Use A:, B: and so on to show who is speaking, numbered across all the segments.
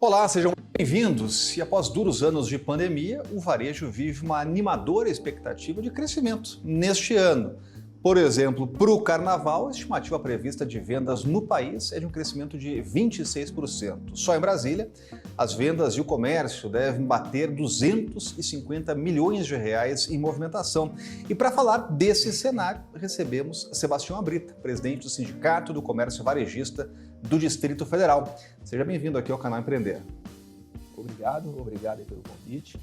A: Olá, sejam bem-vindos. E após duros anos de pandemia, o varejo vive uma animadora expectativa de crescimento neste ano. Por exemplo, para o Carnaval, a estimativa prevista de vendas no país é de um crescimento de 26%. Só em Brasília, as vendas e o comércio devem bater 250 milhões de reais em movimentação. E para falar desse cenário, recebemos Sebastião Abrita, presidente do Sindicato do Comércio Varejista do Distrito Federal. Seja bem-vindo aqui ao canal Empreender.
B: Obrigado aí pelo convite.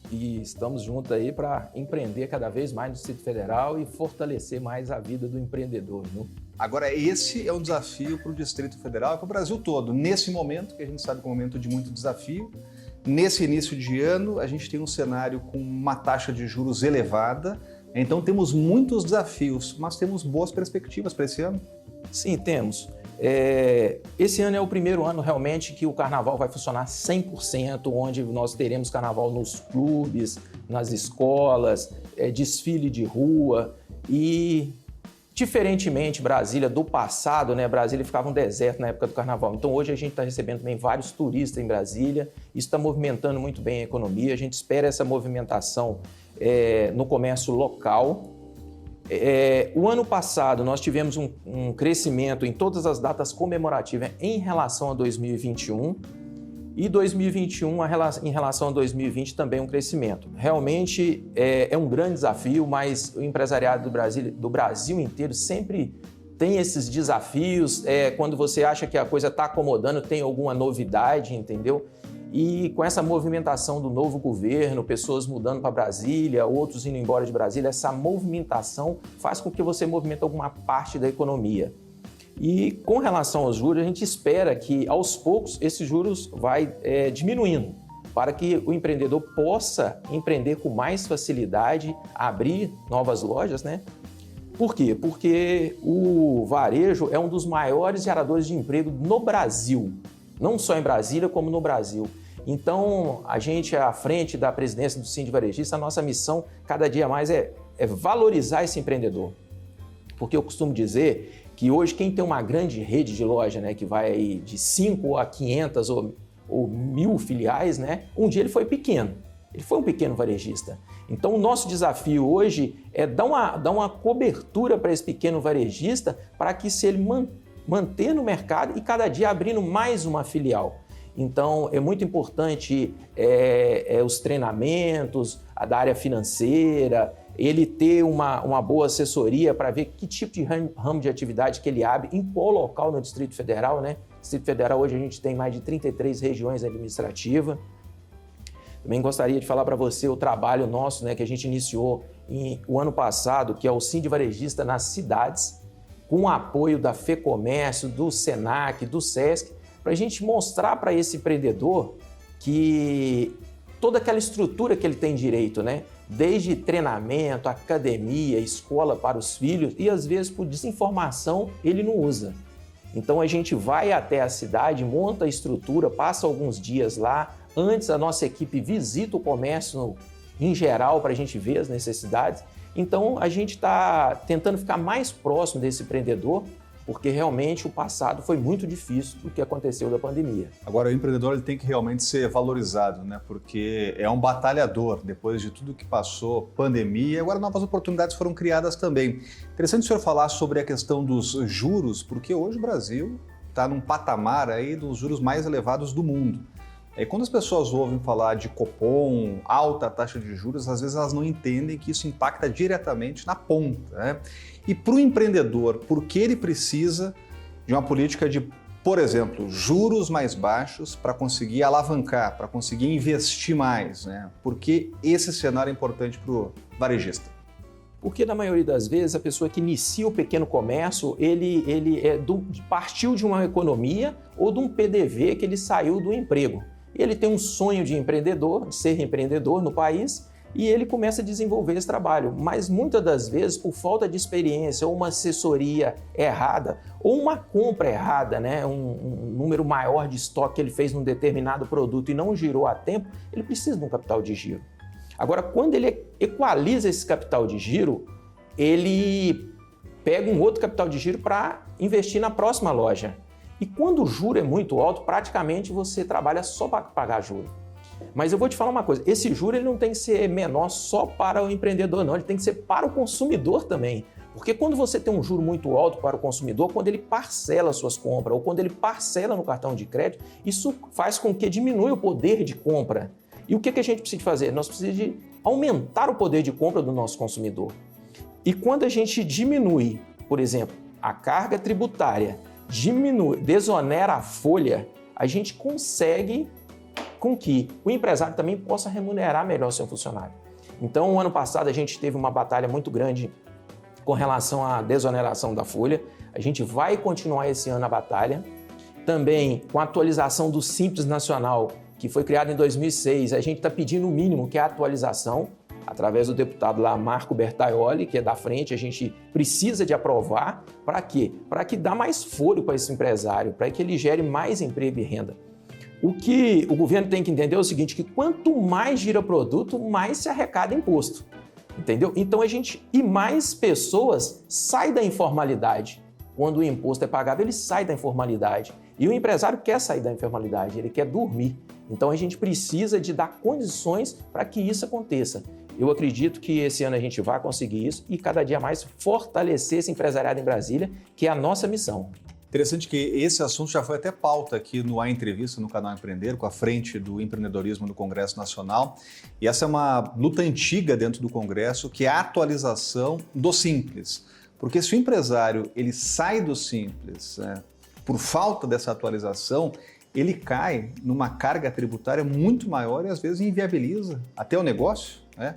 B: E estamos juntos aí para empreender cada vez mais no Distrito Federal e fortalecer mais a vida do empreendedor, viu?
A: Agora, esse é um desafio para o Distrito Federal e para o Brasil todo. Nesse momento, que a gente sabe que é um momento de muito desafio, nesse início de ano, a gente tem um cenário com uma taxa de juros elevada, então temos muitos desafios, mas temos boas perspectivas para esse ano?
B: Sim, temos. Esse ano é o primeiro ano realmente que o carnaval vai funcionar 100%, onde nós teremos carnaval nos clubes, nas escolas, desfile de rua e, diferentemente, Brasília do passado, né? Brasília ficava um deserto na época do carnaval. Então hoje a gente está recebendo também vários turistas em Brasília, isso está movimentando muito bem a economia, a gente espera essa movimentação no comércio local. O ano passado nós tivemos um crescimento em todas as datas comemorativas em relação a 2021 e 2021 em relação a 2020 também um crescimento. Realmente é um grande desafio, mas o empresariado do Brasil inteiro sempre tem esses desafios. Quando você acha que a coisa está acomodando, tem alguma novidade, entendeu? E com essa movimentação do novo governo, pessoas mudando para Brasília, outros indo embora de Brasília, essa movimentação faz com que você movimente alguma parte da economia. E com relação aos juros, a gente espera que aos poucos esses juros vai diminuindo, para que o empreendedor possa empreender com mais facilidade, abrir novas lojas, né? Por quê? Porque o varejo é um dos maiores geradores de emprego no Brasil. Não só em Brasília, como no Brasil. Então, a gente, à frente da presidência do Sindicato Varejista, a nossa missão, cada dia mais, é valorizar esse empreendedor. Porque eu costumo dizer que hoje, quem tem uma grande rede de loja, né, que vai aí de 5 a 500 ou 1.000 filiais, né, um dia ele foi pequeno. Ele foi um pequeno varejista. Então, o nosso desafio hoje é dar uma cobertura para esse pequeno varejista para que, se ele manter no mercado e cada dia abrindo mais uma filial. Então, é muito importante os treinamentos, a da área financeira, ele ter uma boa assessoria para ver que tipo de ramo de atividade que ele abre, em qual local no Distrito Federal, né? No Distrito Federal hoje a gente tem mais de 33 regiões administrativas. Também gostaria de falar para você o trabalho nosso, né, que a gente iniciou o ano passado, que é o Sindicato Varejista nas cidades, com o apoio da FEComércio, do SENAC, do SESC, para a gente mostrar para esse empreendedor que toda aquela estrutura que ele tem direito, né? Desde treinamento, academia, escola para os filhos, e às vezes por desinformação ele não usa. Então a gente vai até a cidade, monta a estrutura, passa alguns dias lá, antes a nossa equipe visita o comércio em geral para a gente ver as necessidades. Então, a gente está tentando ficar mais próximo desse empreendedor, porque realmente o passado foi muito difícil do que aconteceu da pandemia.
A: Agora, o empreendedor ele tem que realmente ser valorizado, né? Porque é um batalhador, depois de tudo que passou, pandemia, agora novas oportunidades foram criadas também. Interessante o senhor falar sobre a questão dos juros, porque hoje o Brasil está num patamar aí dos juros mais elevados do mundo. E quando as pessoas ouvem falar de Copom, alta taxa de juros, às vezes elas não entendem que isso impacta diretamente na ponta, né? E para o empreendedor, por que ele precisa de uma política de, por exemplo, juros mais baixos para conseguir alavancar, para conseguir investir mais, né? Por que esse cenário é importante para o varejista?
B: Porque, na maioria das vezes, a pessoa que inicia o pequeno comércio, ele partiu de uma economia ou de um PDV que ele saiu do emprego. Ele tem um sonho de empreendedor, de ser empreendedor no país, e ele começa a desenvolver esse trabalho. Mas muitas das vezes, por falta de experiência, ou uma assessoria errada, ou uma compra errada, né? um número maior de estoque que ele fez num determinado produto e não girou a tempo, ele precisa de um capital de giro. Agora, quando ele equaliza esse capital de giro, ele pega um outro capital de giro para investir na próxima loja. E quando o juro é muito alto, praticamente você trabalha só para pagar juro. Mas eu vou te falar uma coisa, esse juro ele não tem que ser menor só para o empreendedor, não, ele tem que ser para o consumidor também. Porque quando você tem um juro muito alto para o consumidor, quando ele parcela suas compras ou quando ele parcela no cartão de crédito, isso faz com que diminua o poder de compra. E o que a gente precisa fazer? Nós precisamos de aumentar o poder de compra do nosso consumidor. E quando a gente diminui, por exemplo, a carga tributária, desonera a folha, a gente consegue com que o empresário também possa remunerar melhor o seu funcionário. Então, o ano passado a gente teve uma batalha muito grande com relação à desoneração da folha. A gente vai continuar esse ano a batalha. Também com a atualização do Simples Nacional, que foi criado em 2006, a gente está pedindo o mínimo, que é a atualização, através do deputado lá, Marco Bertaioli, que é da frente, a gente precisa de aprovar. Para quê? Para que dá mais fôlego para esse empresário, para que ele gere mais emprego e renda. O que o governo tem que entender é o seguinte, que quanto mais gira produto, mais se arrecada imposto. Entendeu? Então e mais pessoas saem da informalidade. Quando o imposto é pagável, ele sai da informalidade. E o empresário quer sair da informalidade, ele quer dormir. Então a gente precisa de dar condições para que isso aconteça. Eu acredito que esse ano a gente vai conseguir isso e cada dia mais fortalecer esse empresariado em Brasília, que é a nossa missão.
A: Interessante que esse assunto já foi até pauta aqui no A Entrevista, no canal Empreender, com a frente do empreendedorismo no Congresso Nacional. E essa é uma luta antiga dentro do Congresso, que é a atualização do Simples. Porque se o empresário ele sai do Simples por falta dessa atualização, ele cai numa carga tributária muito maior e às vezes inviabiliza até o negócio, né?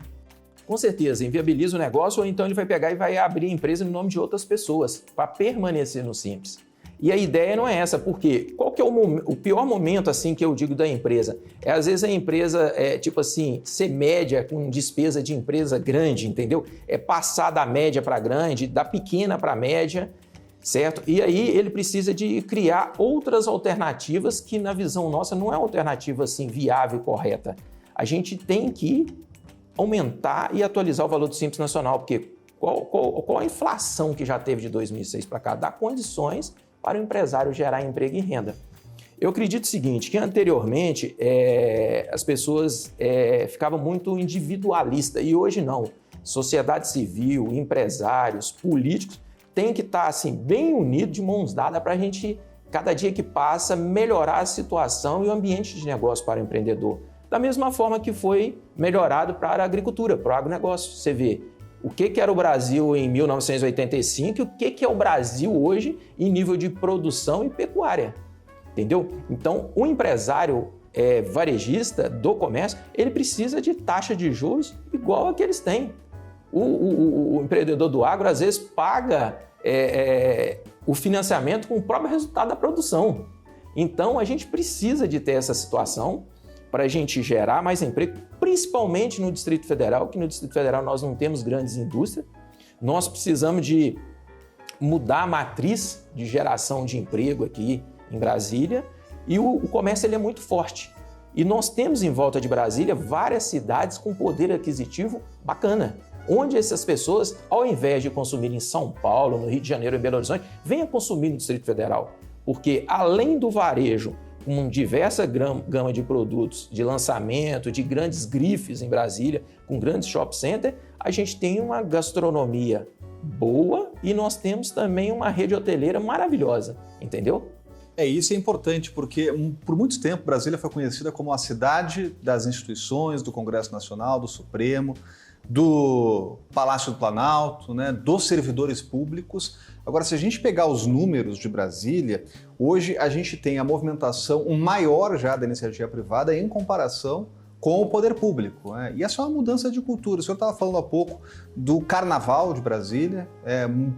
B: Com certeza, inviabiliza o negócio ou então ele vai pegar e vai abrir a empresa no nome de outras pessoas para permanecer no Simples. E a ideia não é essa, porque qual que é o pior momento assim que eu digo da empresa? É às vezes a empresa ser média com despesa de empresa grande, entendeu? É passar da média para grande, da pequena para média, certo? E aí ele precisa de criar outras alternativas que na visão nossa não é uma alternativa assim viável e correta. A gente tem que aumentar e atualizar o valor do Simples Nacional, porque qual a inflação que já teve de 2006 para cá? Dá condições para o empresário gerar emprego e renda. Eu acredito o seguinte, que anteriormente as pessoas ficavam muito individualistas e hoje não. Sociedade civil, empresários, políticos têm que estar assim, bem unidos, de mãos dadas, para a gente, cada dia que passa, melhorar a situação e o ambiente de negócio para o empreendedor. Da mesma forma que foi melhorado para a agricultura, para o agronegócio. Você vê o que era o Brasil em 1985 e o que é o Brasil hoje em nível de produção e pecuária, entendeu? Então, o empresário varejista do comércio, ele precisa de taxa de juros igual a que eles têm. O empreendedor do agro, às vezes, paga o financiamento com o próprio resultado da produção. Então, a gente precisa de ter essa situação para a gente gerar mais emprego, principalmente no Distrito Federal, que no Distrito Federal nós não temos grandes indústrias. Nós precisamos de mudar a matriz de geração de emprego aqui em Brasília e o comércio ele é muito forte. E nós temos em volta de Brasília várias cidades com poder aquisitivo bacana, onde essas pessoas, ao invés de consumir em São Paulo, no Rio de Janeiro, em Belo Horizonte, venham consumir no Distrito Federal. Porque além do varejo, com diversa gama de produtos, de lançamento, de grandes grifes em Brasília, com grandes shopping center, a gente tem uma gastronomia boa e nós temos também uma rede hoteleira maravilhosa, entendeu?
A: Isso é importante, porque por muito tempo Brasília foi conhecida como a cidade das instituições, do Congresso Nacional, do Supremo, do Palácio do Planalto, né, dos servidores públicos. Agora, se a gente pegar os números de Brasília, hoje a gente tem a movimentação maior já da iniciativa privada em comparação com o poder público, né? E essa é uma mudança de cultura. O senhor estava falando há pouco do Carnaval de Brasília.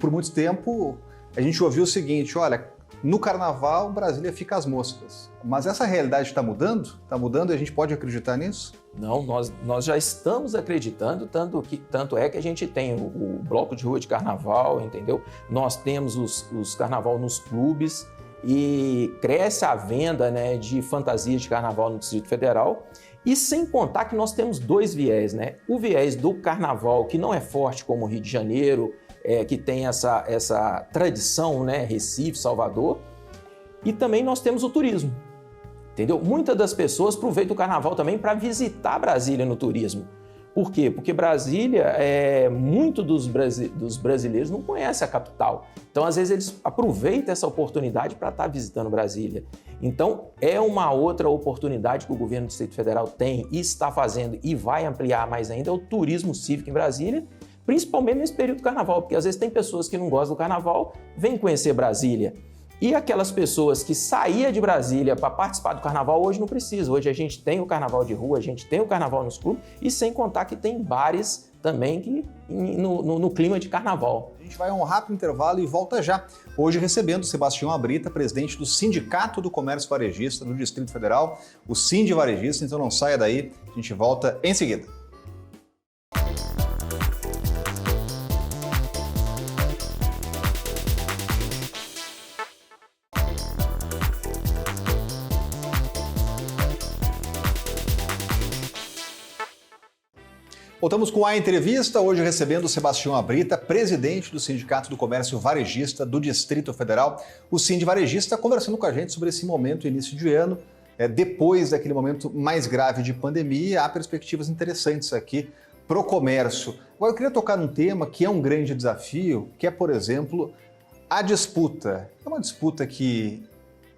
A: Por muito tempo a gente ouviu o seguinte, olha, no Carnaval Brasília fica às moscas. Mas essa realidade está mudando? Está mudando e a gente pode acreditar nisso?
B: Não, nós já estamos acreditando, tanto é que a gente tem o bloco de rua de carnaval, entendeu? Nós temos os carnaval nos clubes e cresce a venda, né, de fantasias de carnaval no Distrito Federal. E sem contar que nós temos dois viés, né? O viés do carnaval, que não é forte como o Rio de Janeiro, que tem essa tradição, né, Recife, Salvador, E também nós temos o turismo, entendeu? Muitas das pessoas aproveitam o carnaval também para visitar Brasília no turismo. Por quê? Porque Brasília, muito dos brasileiros não conhecem a capital. Então, às vezes, eles aproveitam essa oportunidade para estar visitando Brasília. Então, é uma outra oportunidade que o governo do Distrito Federal tem e está fazendo e vai ampliar mais ainda, é o turismo cívico em Brasília, principalmente nesse período do carnaval, porque às vezes tem pessoas que não gostam do carnaval, vêm conhecer Brasília. E aquelas pessoas que saíam de Brasília para participar do carnaval, hoje não precisa. Hoje a gente tem o carnaval de rua, a gente tem o carnaval nos clubes, e sem contar que tem bares também no clima de carnaval.
A: A gente vai a um rápido intervalo e volta já. Hoje recebendo Sebastião Abrita, presidente do Sindicato do Comércio Varejista do Distrito Federal, o Sindi Varejista, então não saia daí, a gente volta em seguida. Voltamos com a entrevista, hoje recebendo o Sebastião Abrita, presidente do Sindicato do Comércio Varejista do Distrito Federal. O Sindi Varejista conversando com a gente sobre esse momento, início de ano, depois daquele momento mais grave de pandemia, há perspectivas interessantes aqui para o comércio. Agora eu queria tocar num tema que é um grande desafio, que é, por exemplo, a disputa. É uma disputa que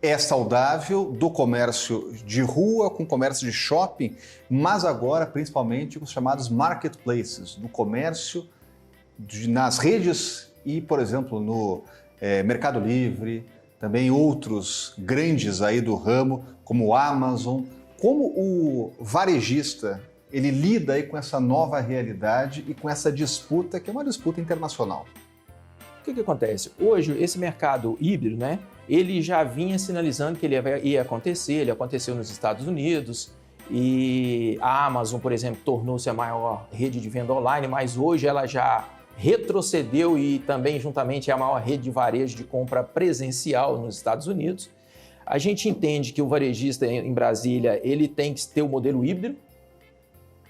A: é saudável do comércio de rua com o comércio de shopping, mas agora principalmente com os chamados marketplaces, do comércio nas redes e, por exemplo, no Mercado Livre, também outros grandes aí do ramo, como o Amazon. Como o varejista ele lida aí com essa nova realidade e com essa disputa, que é uma disputa internacional?
B: O que acontece? Hoje, esse mercado híbrido, né, ele já vinha sinalizando que ele ia acontecer, ele aconteceu nos Estados Unidos, e a Amazon, por exemplo, tornou-se a maior rede de venda online, mas hoje ela já retrocedeu e também, juntamente, é a maior rede de varejo de compra presencial nos Estados Unidos. A gente entende que o varejista em Brasília, ele tem que ter o modelo híbrido,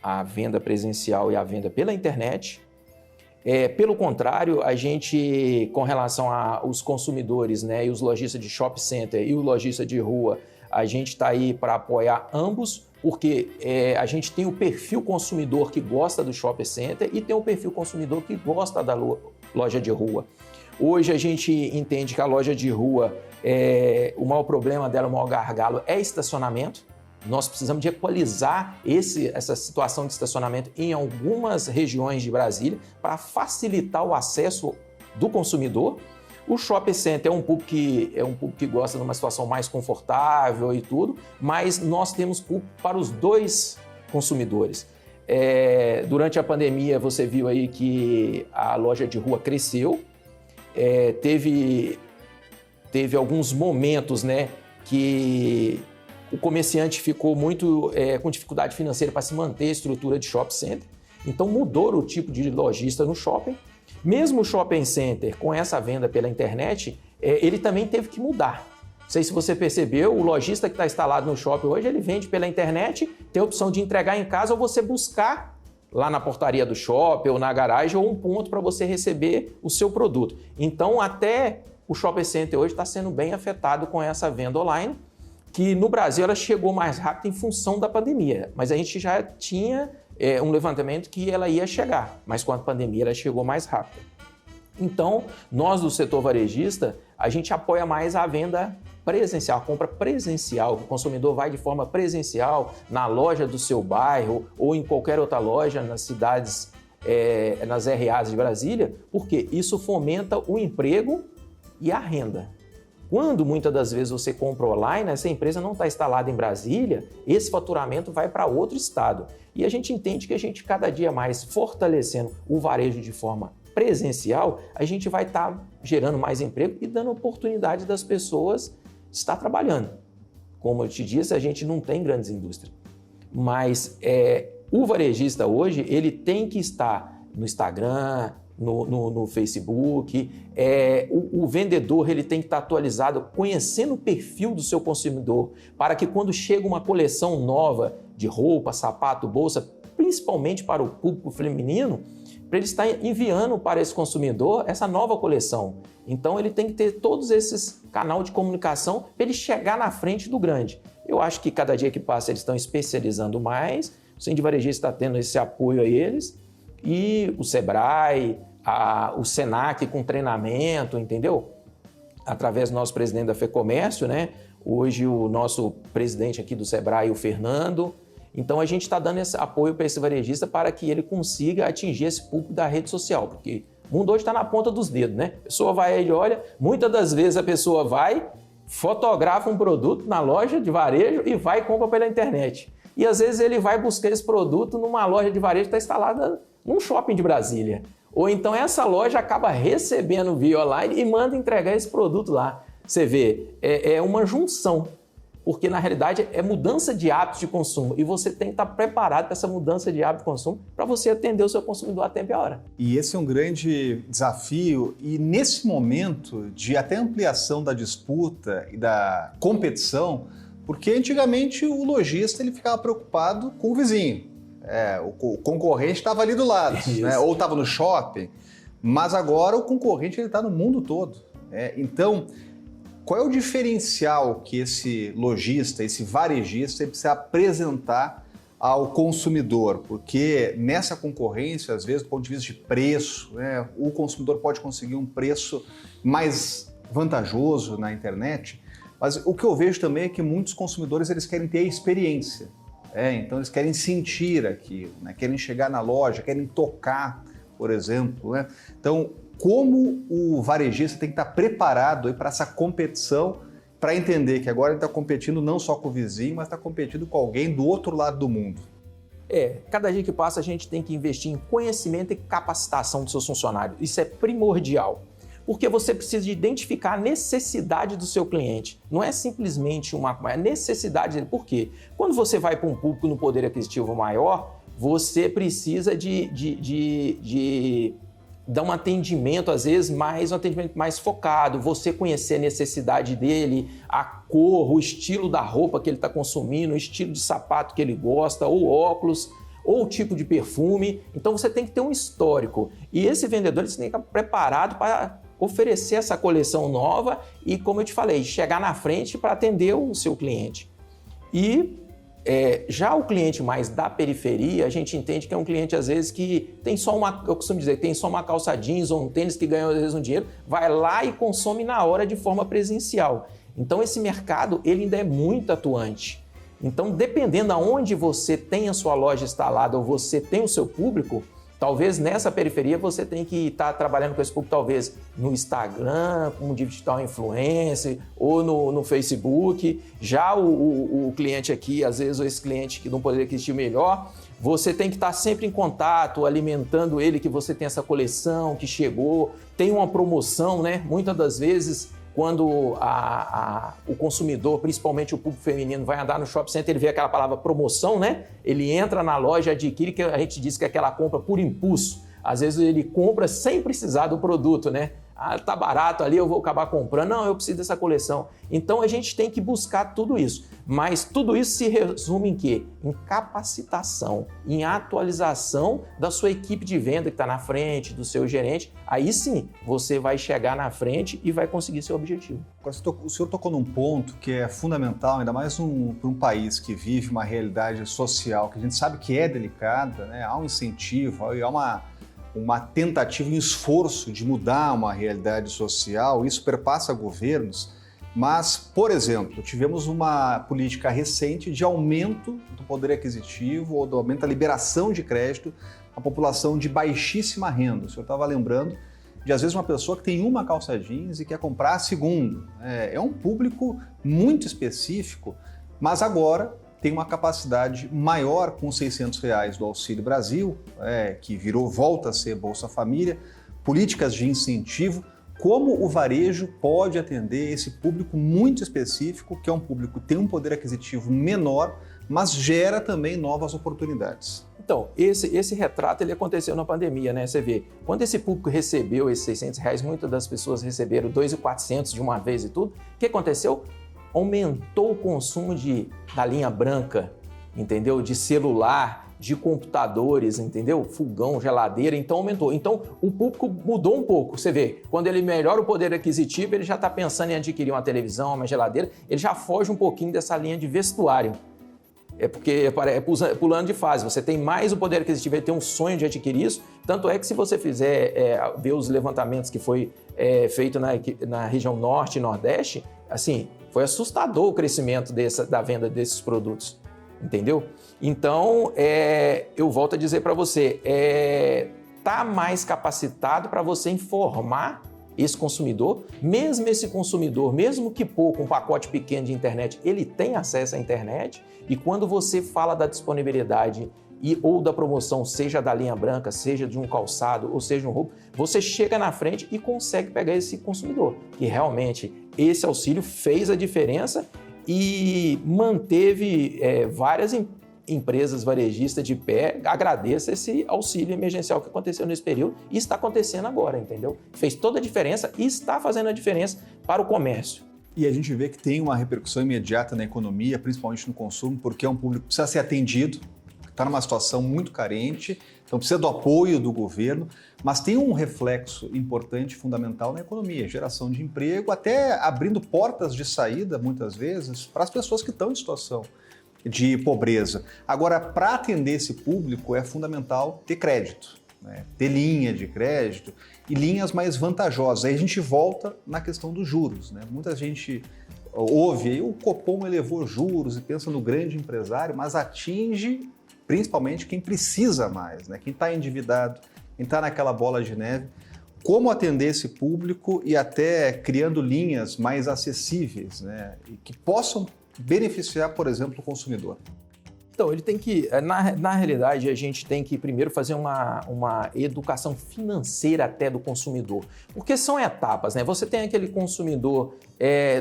B: a venda presencial e a venda pela internet. Pelo contrário, a gente, com relação aos consumidores, né, e os lojistas de shopping center e o lojista de rua, a gente está aí para apoiar ambos, porque a gente tem o perfil consumidor que gosta do shopping center e tem o perfil consumidor que gosta da loja de rua. Hoje a gente entende que a loja de rua, o maior problema dela, o maior gargalo é estacionamento. Nós precisamos de equalizar essa situação de estacionamento em algumas regiões de Brasília para facilitar o acesso do consumidor. O shopping center é um público que gosta de uma situação mais confortável e tudo, mas nós temos público para os dois consumidores. Durante a pandemia, você viu aí que a loja de rua cresceu, teve alguns momentos, né, que o comerciante ficou muito com dificuldade financeira para se manter a estrutura de shopping center, então mudou o tipo de lojista no shopping. Mesmo o shopping center, com essa venda pela internet, ele também teve que mudar. Não sei se você percebeu, o lojista que está instalado no shopping hoje, ele vende pela internet, tem a opção de entregar em casa ou você buscar lá na portaria do shopping ou na garagem ou um ponto para você receber o seu produto. Então, até o shopping center hoje está sendo bem afetado com essa venda online, que no Brasil ela chegou mais rápido em função da pandemia, mas a gente já tinha um levantamento que ela ia chegar, mas com a pandemia ela chegou mais rápido. Então, nós do setor varejista, a gente apoia mais a venda presencial, a compra presencial, o consumidor vai de forma presencial na loja do seu bairro ou em qualquer outra loja nas cidades, nas RAs de Brasília, porque isso fomenta o emprego e a renda. Quando muitas das vezes você compra online, essa empresa não está instalada em Brasília, esse faturamento vai para outro estado. E a gente entende que a gente cada dia mais fortalecendo o varejo de forma presencial, a gente vai estar gerando mais emprego e dando oportunidade das pessoas estar trabalhando. Como eu te disse, a gente não tem grandes indústrias, mas o varejista hoje ele tem que estar no Instagram, no Facebook, o vendedor ele tem que estar atualizado, conhecendo o perfil do seu consumidor, para que quando chega uma coleção nova de roupa, sapato, bolsa, principalmente para o público feminino, para ele estar enviando para esse consumidor essa nova coleção. Então ele tem que ter todos esses canais de comunicação para ele chegar na frente do grande. Eu acho que cada dia que passa eles estão especializando mais, o Centro de Varejista está tendo esse apoio a eles, e o Sebrae, o Senac com treinamento, entendeu? Através do nosso presidente da FEComércio, né? Hoje o nosso presidente aqui do Sebrae, o Fernando. Então a gente está dando esse apoio para esse varejista para que ele consiga atingir esse público da rede social, porque o mundo hoje está na ponta dos dedos, né? A pessoa vai aí e olha, muitas das vezes a pessoa vai, fotografa um produto na loja de varejo e vai e compra pela internet. E às vezes ele vai buscar esse produto numa loja de varejo que está instalada num shopping de Brasília. Ou então essa loja acaba recebendo via online e manda entregar esse produto lá. Você vê, é uma junção, porque na realidade é mudança de hábitos de consumo e você tem que estar preparado para essa mudança de hábito de consumo para você atender o seu consumidor a tempo e a hora.
A: E esse é um grande desafio e nesse momento de até ampliação da disputa e da competição, porque antigamente o lojista ele ficava preocupado com o vizinho. O concorrente estava ali do lado, né? Ou estava no shopping, mas agora o concorrente está no mundo todo. Então, qual é o diferencial que esse lojista, esse varejista, ele precisa apresentar ao consumidor? Porque nessa concorrência, às vezes, do ponto de vista de preço, né, o consumidor pode conseguir um preço mais vantajoso na internet, mas o que eu vejo também é que muitos consumidores eles querem ter a experiência. Então eles querem sentir aquilo, né? Querem chegar na loja, querem tocar, por exemplo. Né? Então, como o varejista tem que estar preparado para essa competição, para entender que agora ele está competindo não só com o vizinho, mas está competindo com alguém do outro lado do mundo?
B: Cada dia que passa a gente tem que investir em conhecimento e capacitação dos seus funcionários. Isso é primordial. Porque você precisa de identificar a necessidade do seu cliente. Não é simplesmente é necessidade dele. Por quê? Quando você vai para um público no poder aquisitivo maior, você precisa de dar um atendimento, às vezes, um atendimento mais focado, você conhecer a necessidade dele, a cor, o estilo da roupa que ele está consumindo, o estilo de sapato que ele gosta, ou óculos, ou o tipo de perfume. Então você tem que ter um histórico. E esse vendedor ele tem que estar preparado para oferecer essa coleção nova e, como eu te falei, chegar na frente para atender o seu cliente. E já o cliente mais da periferia, a gente entende que é um cliente, às vezes, que tem só eu costumo dizer, tem só uma calça jeans ou um tênis que ganhou, às vezes, um dinheiro, vai lá e consome na hora de forma presencial. Então, esse mercado, ele ainda é muito atuante. Então, dependendo aonde você tem a sua loja instalada ou você tem o seu público, talvez nessa periferia você tenha que estar trabalhando com esse público, talvez no Instagram, como digital influencer, ou no Facebook. Já o cliente aqui, às vezes esse cliente que não poderia aquistir melhor, você tem que estar sempre em contato, alimentando ele que você tem essa coleção, que chegou, tem uma promoção, né? Muitas das vezes, quando o consumidor, principalmente o público feminino, vai andar no shopping center, ele vê aquela palavra promoção, né? Ele entra na loja, adquire, que a gente diz que é aquela compra por impulso. Às vezes ele compra sem precisar do produto, né? Tá barato ali, eu vou acabar comprando. Não, eu preciso dessa coleção. Então a gente tem que buscar tudo isso. Mas tudo isso se resume em quê? Em capacitação, em atualização da sua equipe de venda que está na frente, do seu gerente. Aí sim, você vai chegar na frente e vai conseguir seu objetivo.
A: O senhor tocou num ponto que é fundamental, ainda mais para um país que vive uma realidade social que a gente sabe que é delicada, né? Há um incentivo, há uma tentativa, um esforço de mudar uma realidade social, isso perpassa governos, mas, por exemplo, tivemos uma política recente de aumento do poder aquisitivo ou do aumento da liberação de crédito à população de baixíssima renda. O senhor estava lembrando de, às vezes, uma pessoa que tem uma calça jeans e quer comprar a segunda. É um público muito específico, mas agora tem uma capacidade maior com os R$600 do Auxílio Brasil, que volta a ser Bolsa Família, políticas de incentivo. Como o varejo pode atender esse público muito específico, que é um público que tem um poder aquisitivo menor, mas gera também novas oportunidades?
B: Então, esse retrato ele aconteceu na pandemia, né? Você vê, quando esse público recebeu esses R$600, muitas das pessoas receberam 2.400 de uma vez e tudo, o que aconteceu? Aumentou o consumo da linha branca, entendeu? De celular, de computadores, entendeu? Fogão, geladeira, então aumentou. Então o público mudou um pouco. Você vê, quando ele melhora o poder aquisitivo, ele já está pensando em adquirir uma televisão, uma geladeira, ele já foge um pouquinho dessa linha de vestuário. É porque é pulando de fase. Você tem mais o poder aquisitivo, ele tem um sonho de adquirir isso. Tanto é que se você fizer ver os levantamentos que foi feito na região norte e nordeste, assim, foi assustador o crescimento da venda desses produtos, entendeu? Então, eu volto a dizer para você, tá mais capacitado para você informar esse consumidor, mesmo esse consumidor, mesmo que pouco, um pacote pequeno de internet, ele tem acesso à internet, e quando você fala da disponibilidade ou da promoção, seja da linha branca, seja de um calçado, ou seja de um roubo, você chega na frente e consegue pegar esse consumidor, que realmente esse auxílio fez a diferença e manteve várias empresas varejistas de pé. Agradeço esse auxílio emergencial que aconteceu nesse período e está acontecendo agora, entendeu? Fez toda a diferença e está fazendo a diferença para o comércio.
A: E a gente vê que tem uma repercussão imediata na economia, principalmente no consumo, porque é um público que precisa ser atendido, está numa situação muito carente, então precisa do apoio do governo, mas tem um reflexo importante, fundamental na economia, geração de emprego, até abrindo portas de saída, muitas vezes, para as pessoas que estão em situação de pobreza. Agora, para atender esse público, é fundamental ter crédito, né? Ter linha de crédito e linhas mais vantajosas. Aí a gente volta na questão dos juros, né? Muita gente ouve aí, o Copom elevou juros e pensa no grande empresário, mas atinge principalmente quem precisa mais, né? Quem está endividado, quem está naquela bola de neve. Como atender esse público e até criando linhas mais acessíveis, né? E que possam beneficiar, por exemplo, o consumidor?
B: Então, ele tem que, na realidade, a gente tem que primeiro fazer uma educação financeira até do consumidor, porque são etapas, né? Você tem aquele consumidor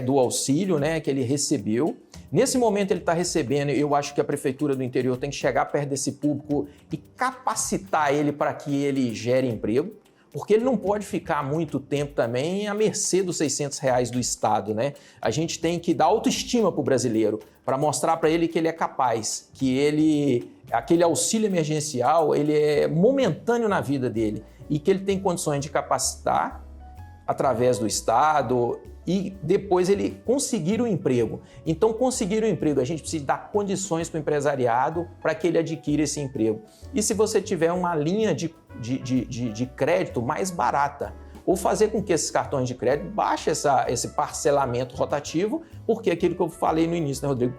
B: do auxílio, né, que ele recebeu. Nesse momento ele está recebendo, eu acho que a Prefeitura do Interior tem que chegar perto desse público e capacitar ele para que ele gere emprego, porque ele não pode ficar muito tempo também à mercê dos R$600 do Estado, né? A gente tem que dar autoestima para o brasileiro, para mostrar para ele que ele é capaz, que aquele auxílio emergencial, ele é momentâneo na vida dele e que ele tem condições de capacitar através do Estado e depois ele conseguir o emprego. Então, conseguir o emprego, a gente precisa dar condições para o empresariado para que ele adquira esse emprego. E se você tiver uma linha de crédito mais barata, ou fazer com que esses cartões de crédito baixem esse parcelamento rotativo, porque aquilo que eu falei no início, né, Rodrigo?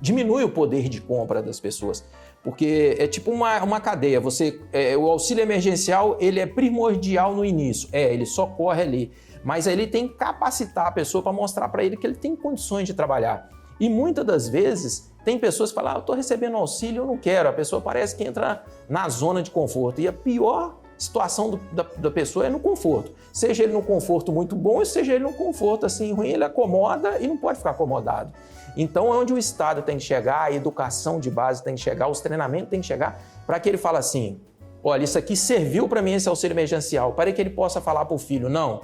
B: Diminui o poder de compra das pessoas. Porque é tipo uma cadeia. O auxílio emergencial, ele é primordial no início. Ele socorre ali. Mas ele tem que capacitar a pessoa para mostrar para ele que ele tem condições de trabalhar. E muitas das vezes tem pessoas que falam, eu estou recebendo auxílio, eu não quero. A pessoa parece que entra na zona de conforto. E a pior situação da pessoa é no conforto. Seja ele no conforto muito bom, ou seja ele no conforto assim ruim, ele acomoda e não pode ficar acomodado. Então é onde o Estado tem que chegar, a educação de base tem que chegar, os treinamentos tem que chegar, para que ele fale assim, olha, isso aqui serviu para mim esse auxílio emergencial, para que ele possa falar para o filho, não,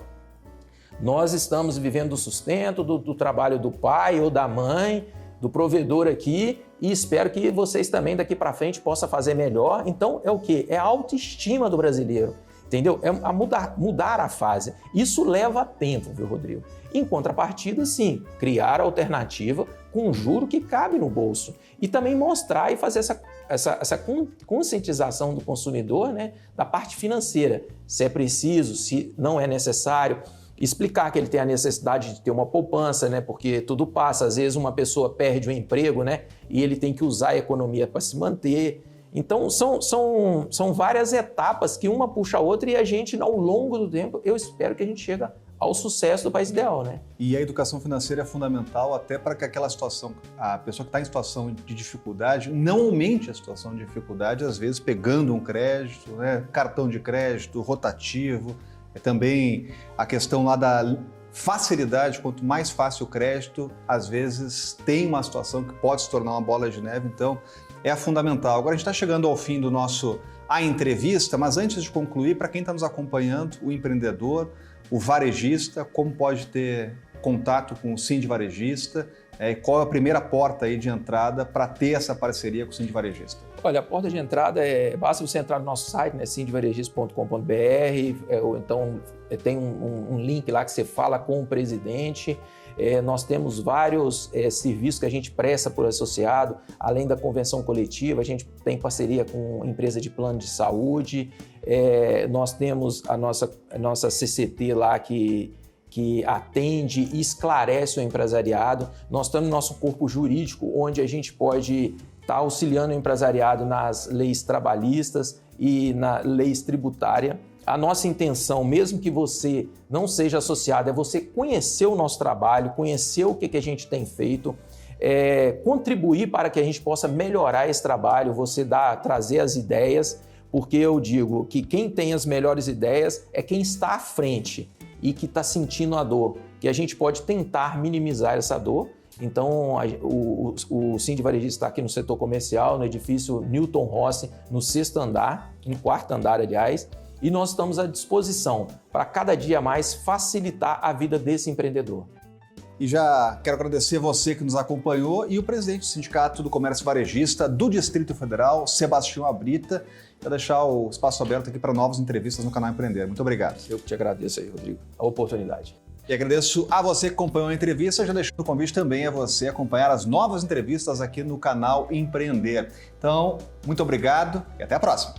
B: nós estamos vivendo do sustento, do trabalho do pai ou da mãe, do provedor aqui, e espero que vocês também daqui para frente possam fazer melhor. Então é o quê? É a autoestima do brasileiro, entendeu? É a mudar a fase. Isso leva tempo, viu, Rodrigo? Em contrapartida, sim, criar alternativa com juro que cabe no bolso. E também mostrar e fazer essa conscientização do consumidor, né, da parte financeira. Se é preciso, se não é necessário. Explicar que ele tem a necessidade de ter uma poupança, né? Porque tudo passa. Às vezes uma pessoa perde o emprego, né? E ele tem que usar a economia para se manter. Então, são várias etapas que uma puxa a outra e a gente, ao longo do tempo, eu espero que a gente chegue ao sucesso do país ideal, né?
A: E a educação financeira é fundamental até para que aquela situação, a pessoa que está em situação de dificuldade, não aumente a situação de dificuldade, às vezes pegando um crédito, né? Cartão de crédito, rotativo. Também a questão lá da facilidade, quanto mais fácil o crédito, às vezes tem uma situação que pode se tornar uma bola de neve, então é fundamental. Agora a gente está chegando ao fim do nosso A Entrevista, mas antes de concluir, para quem está nos acompanhando, o empreendedor, o varejista, como pode ter contato com o Sind Varejista, E qual é a primeira porta aí de entrada para ter essa parceria com o Sindi Varejista?
B: Olha, a porta de entrada basta você entrar no nosso site, né, sindivarejista.com.br, ou então tem um link lá que você fala com o presidente. Nós temos vários serviços que a gente presta por associado, além da convenção coletiva, a gente tem parceria com empresa de plano de saúde, nós temos a nossa CCT lá que atende e esclarece o empresariado, nós temos nosso corpo jurídico, onde a gente pode estar auxiliando o empresariado nas leis trabalhistas e nas leis tributárias. A nossa intenção, mesmo que você não seja associado, é você conhecer o nosso trabalho, conhecer o que a gente tem feito, contribuir para que a gente possa melhorar esse trabalho, você trazer as ideias, porque eu digo que quem tem as melhores ideias é quem está à frente e que está sentindo a dor, que a gente pode tentar minimizar essa dor. Então, o Sindi Varejista está aqui no setor comercial, no edifício Newton Rossi, no 6º andar, no 4º andar, aliás, e nós estamos à disposição para cada dia mais facilitar a vida desse empreendedor.
A: E já quero agradecer você que nos acompanhou e o presidente do Sindicato do Comércio Varejista do Distrito Federal, Sebastião Abrita, para deixar o espaço aberto aqui para novas entrevistas no canal Empreender. Muito obrigado.
B: Eu que te agradeço aí, Rodrigo, a oportunidade.
A: E agradeço a você que acompanhou a entrevista, já deixando o convite também a você acompanhar as novas entrevistas aqui no canal Empreender. Então, muito obrigado e até a próxima.